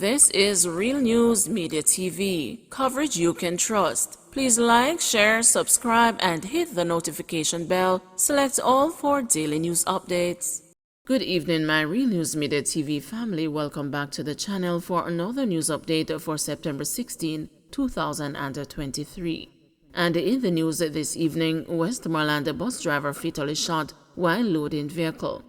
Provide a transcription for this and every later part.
This is Real News Media TV, coverage you can trust. Please like, share, subscribe, and hit the notification bell. Select all for daily news updates. Good evening, my Real News Media TV family. Welcome back to the channel for another news update for September 16, 2023. And in the news this evening, Westmoreland bus driver fatally shot while loading vehicle.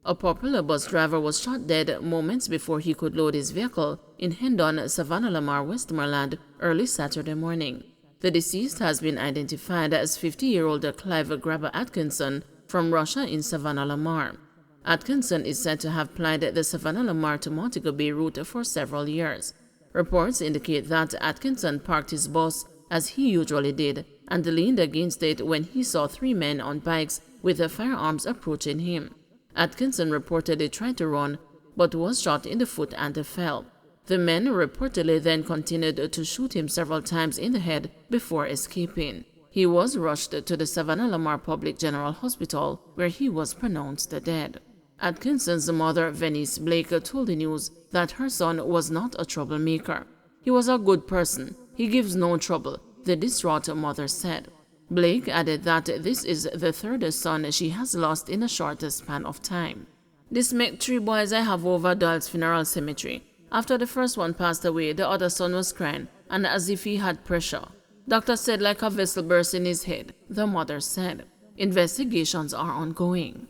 A popular bus driver was shot dead moments before he could load his vehicle in Hendon, Savannah Lamar, Westmoreland, early Saturday morning. The deceased has been identified as 50-year-old Clive Grabber Atkinson from Russia in Savannah Lamar. Atkinson is said to have plied the Savannah Lamar to Montego Bay route for several years. Reports indicate that Atkinson parked his bus as he usually did and leaned against it when he saw three men on bikes with their firearms approaching him. Atkinson reportedly tried to run, but was shot in the foot and fell. The men reportedly then continued to shoot him several times in the head before escaping. He was rushed to the Savannah Lamar Public General Hospital, where he was pronounced dead. Atkinson's mother, Venice Blake, told the news that her son was not a troublemaker. He was a good person. He gives no trouble, the distraught mother said. Blake added that this is the third son she has lost in a short span of time. This make 3 boys I have over Doyle's funeral cemetery. After the first one passed away, the other son was crying, and as if he had pressure. Doctor said like a vessel burst in his head, the mother said. Investigations are ongoing.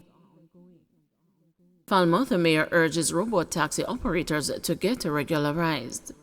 Falmouth mayor urges robot taxi operators to get regularized.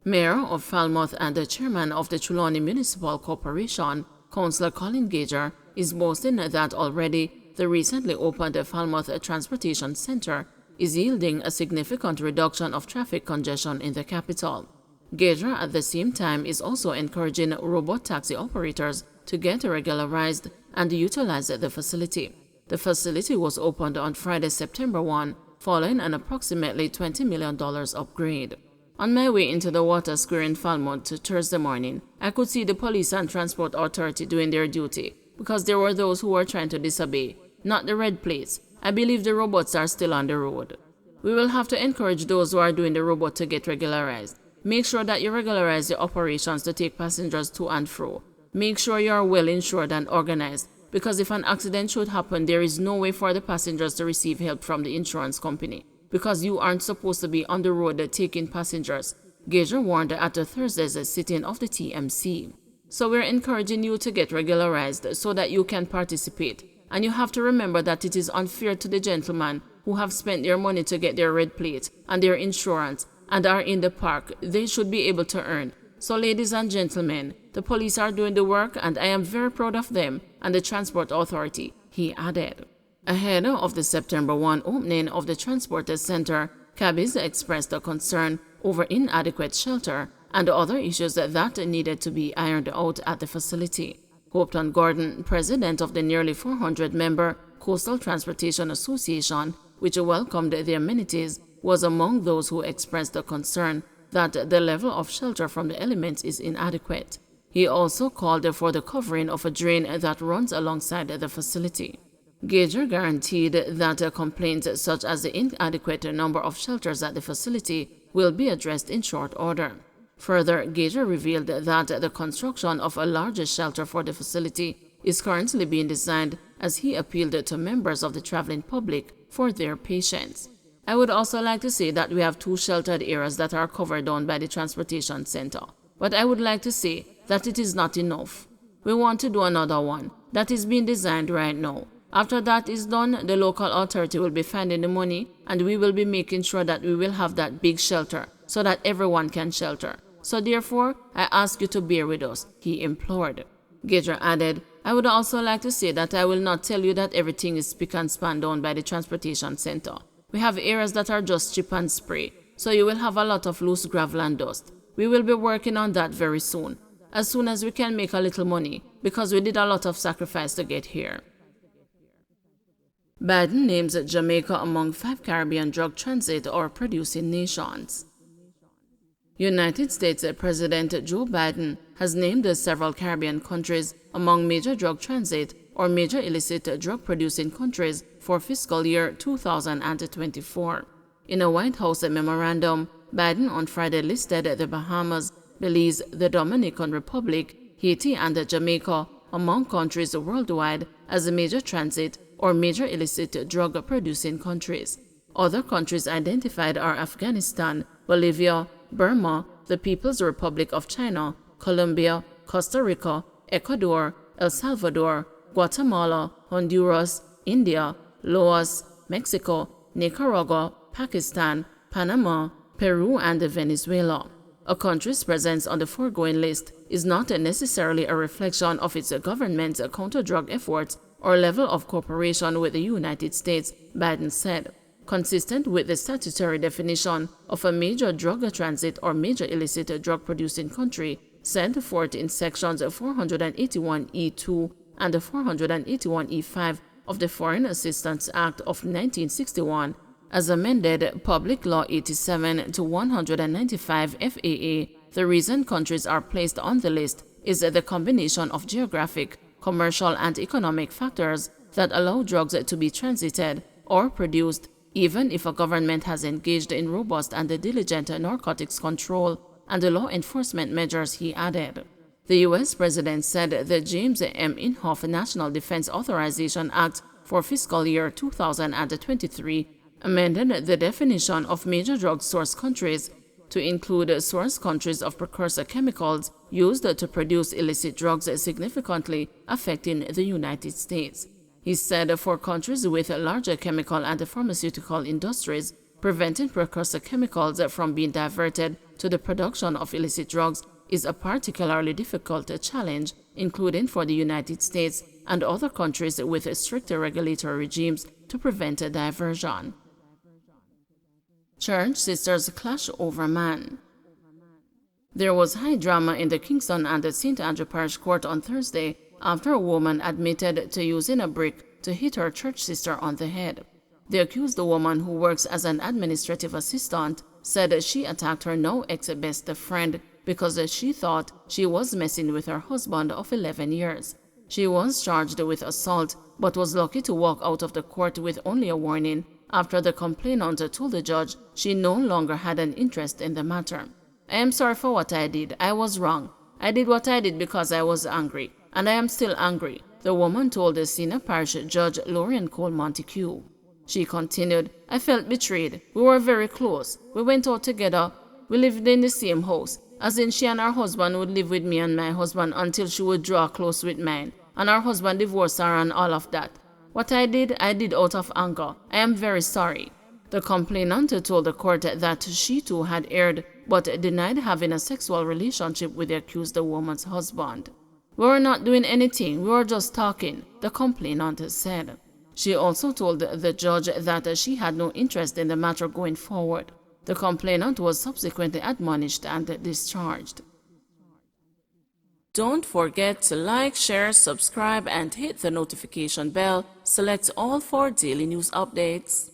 Mayor of Falmouth and the chairman of the Trelawney Municipal Corporation, Councillor Colin Gager, is boasting that already the recently opened Falmouth Transportation Center is yielding a significant reduction of traffic congestion in the capital. Gager at the same time is also encouraging robot taxi operators to get regularized and utilize the facility. The facility was opened on Friday, September 1, following an approximately $20 million upgrade. On my way into the Water Square in Falmouth Thursday morning, I could see the police and transport authority doing their duty because there were those who were trying to disobey, not the red plates. I believe the robots are still on the road. We will have to encourage those who are doing the robot to get regularized. Make sure that you regularize your operations to take passengers to and fro. Make sure you are well insured and organized, because if an accident should happen, there is no way for the passengers to receive help from the insurance company, because you aren't supposed to be on the road taking passengers, Gager warned at Thursday's sitting of the TMC. So we're encouraging you to get regularized so that you can participate. And you have to remember that it is unfair to the gentlemen who have spent their money to get their red plate and their insurance and are in the park. They should be able to earn. So ladies and gentlemen, the police are doing the work and I am very proud of them and the Transport Authority, he added. Ahead of the September 1 opening of the Transport Center, cabbies expressed a concern over inadequate shelter and other issues that needed to be ironed out at the facility. Hopeton Gordon, president of the nearly 400-member Coastal Transportation Association, which welcomed the amenities, was among those who expressed a concern that the level of shelter from the elements is inadequate. He also called for the covering of a drain that runs alongside the facility. Gager guaranteed that complaints such as the inadequate number of shelters at the facility will be addressed in short order. Further, Gager revealed that the construction of a larger shelter for the facility is currently being designed as he appealed to members of the traveling public for their patience. I would also like to say that we have 2 sheltered areas that are covered down by the transportation center. But I would like to say that it is not enough. We want to do another one that is being designed right now. After that is done, the local authority will be finding the money and we will be making sure that we will have that big shelter so that everyone can shelter. So therefore, I ask you to bear with us, he implored. Gager added, I would also like to say that I will not tell you that everything is spick and span down by the transportation center. We have areas that are just chip and spray, so you will have a lot of loose gravel and dust. We will be working on that very soon as we can make a little money, because we did a lot of sacrifice to get here. Biden names Jamaica among 5 Caribbean drug transit or producing nations. United States President Joe Biden has named several Caribbean countries among major drug transit or major illicit drug producing countries for fiscal year 2024. In a White House memorandum, Biden on Friday listed the Bahamas, Belize, the Dominican Republic, Haiti, and Jamaica among countries worldwide as major transit or major illicit drug-producing countries. Other countries identified are Afghanistan, Bolivia, Burma, the People's Republic of China, Colombia, Costa Rica, Ecuador, El Salvador, Guatemala, Honduras, India, Laos, Mexico, Nicaragua, Pakistan, Panama, Peru, and Venezuela. A country's presence on the foregoing list is not necessarily a reflection of its government's counter-drug efforts or level of cooperation with the United States, Biden said. Consistent with the statutory definition of a major drug transit or major illicit drug-producing country, set forth in sections 481E2 and 481E5 of the Foreign Assistance Act of 1961, as amended Public Law 87 to 195 FAA, the reason countries are placed on the list is the combination of geographic, commercial, and economic factors that allow drugs to be transited or produced, even if a government has engaged in robust and diligent narcotics control and law enforcement measures, he added. The U.S. President said the James M. Inhofe National Defense Authorization Act for fiscal year 2023 amended the definition of major drug source countries to include source countries of precursor chemicals used to produce illicit drugs significantly affecting the United States. He said for countries with larger chemical and pharmaceutical industries, preventing precursor chemicals from being diverted to the production of illicit drugs is a particularly difficult challenge, including for the United States and other countries with stricter regulatory regimes to prevent diversion. Church sisters clash over man. There was high drama in the Kingston and St. Andrew Parish Court on Thursday after a woman admitted to using a brick to hit her church sister on the head. The accused woman, who works as an administrative assistant, said she attacked her now ex-best friend because she thought she was messing with her husband of 11 years. She was charged with assault, but was lucky to walk out of the court with only a warning after the complainant told the judge she no longer had an interest in the matter. "I am sorry for what I did. I was wrong. I did what I did because I was angry, and I am still angry," the woman told the senior parish judge Lorraine Cole Montague. She continued, "I felt betrayed. We were very close. We went out together. We lived in the same house, as in she and her husband would live with me and my husband until she would draw close with mine, and her husband divorced her and all of that. What I did out of anger. I am very sorry." The complainant told the court that she too had erred, but denied having a sexual relationship with the accused woman's husband. "We were not doing anything, we were just talking," the complainant said. She also told the judge that she had no interest in the matter going forward. The complainant was subsequently admonished and discharged. Don't forget to like, share, subscribe, and hit the notification bell. Select all for daily news updates.